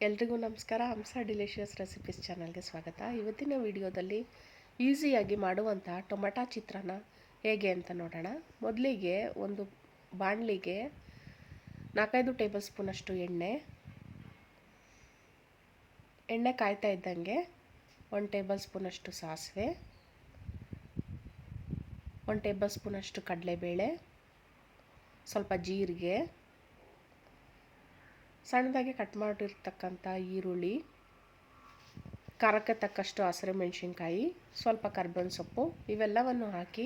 ಎಲ್ರಿಗೂ ನಮಸ್ಕಾರ. ಹಂಸ delicious recipes ಚಾನಲ್ಗೆ ಸ್ವಾಗತ. ಇವತ್ತಿನ ವಿಡಿಯೋದಲ್ಲಿ ಈಸಿಯಾಗಿ ಮಾಡುವಂಥ ಟೊಮೆಟೊ ಚಿತ್ರಾನ್ನ ಹೇಗೆ ಅಂತ ನೋಡೋಣ. ಮೊದಲಿಗೆ ಒಂದು ಬಾಣಲಿಗೆ 4-5 ಟೇಬಲ್ ಸ್ಪೂನಷ್ಟು ಎಣ್ಣೆ ಕಾಯ್ತಾ ಇದ್ದಂಗೆ 1 ಟೇಬಲ್ ಸ್ಪೂನಷ್ಟು ಸಾಸಿವೆ, 1 ಟೇಬಲ್ ಸ್ಪೂನಷ್ಟು ಕಡಲೆಬೇಳೆ, ಸ್ವಲ್ಪ ಜೀರಿಗೆ, ಸಣ್ಣದಾಗಿ ಕಟ್ ಮಾಡಿರ್ತಕ್ಕಂಥ ಈರುಳ್ಳಿ, ಖಾರಕ್ಕೆ ತಕ್ಕಷ್ಟು ಹಸಿಮೆಣಸಿನ್ಕಾಯಿ, ಸ್ವಲ್ಪ ಕರ್ಬೇವಿನ ಸೊಪ್ಪು ಇವೆಲ್ಲವನ್ನು ಹಾಕಿ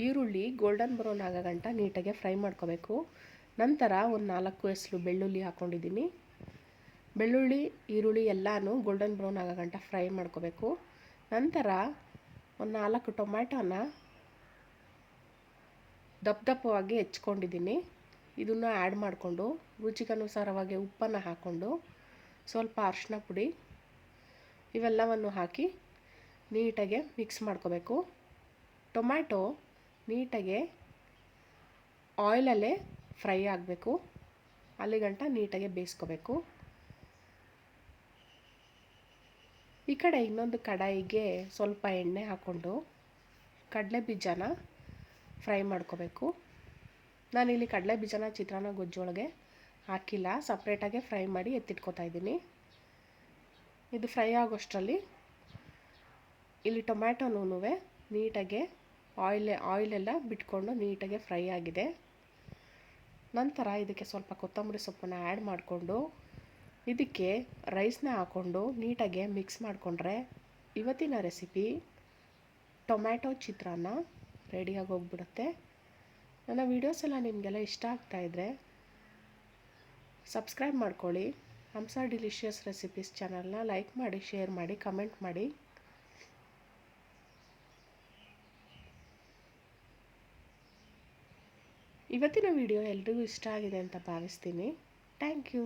ಈರುಳ್ಳಿ ಗೋಲ್ಡನ್ ಬ್ರೌನ್ ಆಗೋ ಗಂಟ ನೀಟಾಗಿ ಫ್ರೈ ಮಾಡ್ಕೋಬೇಕು. ನಂತರ ಒಂದು 4 ಎಸಳು ಬೆಳ್ಳುಳ್ಳಿ ಹಾಕ್ಕೊಂಡಿದ್ದೀನಿ. ಬೆಳ್ಳುಳ್ಳಿ ಈರುಳ್ಳಿ ಎಲ್ಲನೂ ಗೋಲ್ಡನ್ ಬ್ರೌನ್ ಆಗೋ ಗಂಟ ಫ್ರೈ ಮಾಡ್ಕೋಬೇಕು. ನಂತರ ಒಂದು 4 ಟೊಮ್ಯಾಟೋನ ದಪ್ಪವಾಗಿ ಹೆಚ್ಕೊಂಡಿದ್ದೀನಿ. ಇದನ್ನು ಆ್ಯಡ್ ಮಾಡಿಕೊಂಡು ರುಚಿಗನುಸಾರವಾಗಿ ಉಪ್ಪನ್ನು ಹಾಕ್ಕೊಂಡು ಸ್ವಲ್ಪ ಅರಿಶಿನ ಪುಡಿ ಇವೆಲ್ಲವನ್ನು ಹಾಕಿ ನೀಟಾಗಿ ಮಿಕ್ಸ್ ಮಾಡ್ಕೋಬೇಕು. ಟೊಮ್ಯಾಟೊ ನೀಟಾಗಿ ಆಯಿಲಲ್ಲೇ ಫ್ರೈ ಆಗಬೇಕು, ಅಲ್ಲಿಗಂಟ ನೀಟಾಗಿ ಬೇಯಿಸ್ಕೋಬೇಕು. ಈ ಕಡೆ ಇನ್ನೊಂದು ಕಡಾಯಿಗೆ ಸ್ವಲ್ಪ ಎಣ್ಣೆ ಹಾಕ್ಕೊಂಡು ಕಡಲೆ ಬೀಜನ ಫ್ರೈ ಮಾಡ್ಕೋಬೇಕು. ನಾನಿಲ್ಲಿ ಕಡಲೆ ಬೀಜನ ಚಿತ್ರಾನ್ನ ಗೊಜ್ಜೊಳಗೆ ಹಾಕಿಲ್ಲ, ಸಪ್ರೇಟಾಗೆ ಫ್ರೈ ಮಾಡಿ ಎತ್ತಿಟ್ಕೊತಾ ಇದ್ದೀನಿ. ಇದು ಫ್ರೈ ಆಗೋಷ್ಟರಲ್ಲಿ ಇಲ್ಲಿ ಟೊಮ್ಯಾಟೊನೂ ನೀಟಾಗೆ ಆಯಿಲೆಲ್ಲ ಬಿಟ್ಕೊಂಡು ನೀಟಾಗೆ ಫ್ರೈ ಆಗಿದೆ. ನಂತರ ಇದಕ್ಕೆ ಸ್ವಲ್ಪ ಕೊತ್ತಂಬರಿ ಸೊಪ್ಪನ್ನು ಆ್ಯಡ್ ಮಾಡಿಕೊಂಡು ಇದಕ್ಕೆ ರೈಸ್ನ ಹಾಕ್ಕೊಂಡು ನೀಟಾಗೆ ಮಿಕ್ಸ್ ಮಾಡಿಕೊಂಡ್ರೆ ಇವತ್ತಿನ ರೆಸಿಪಿ ಟೊಮ್ಯಾಟೊ ಚಿತ್ರಾನ್ನ ರೆಡಿಯಾಗಿ ಹೋಗ್ಬಿಡುತ್ತೆ. ನನ್ನ ವೀಡಿಯೋಸ್ ಎಲ್ಲ ನಿಮಗೆಲ್ಲ ಇಷ್ಟ ಆಗ್ತಾಯಿದ್ರೆ ಸಬ್ಸ್ಕ್ರೈಬ್ ಮಾಡ್ಕೊಳ್ಳಿ. ಹಂಸ ಡಿಲಿಷಿಯಸ್ ರೆಸಿಪೀಸ್ ಚಾನಲ್ನ ಲೈಕ್ ಮಾಡಿ, ಶೇರ್ ಮಾಡಿ, ಕಮೆಂಟ್ ಮಾಡಿ. ಇವತ್ತಿನ ವಿಡಿಯೋ ಎಲ್ರಿಗೂ ಇಷ್ಟ ಆಗಿದೆ ಅಂತ ಭಾವಿಸ್ತೀನಿ. Thank you.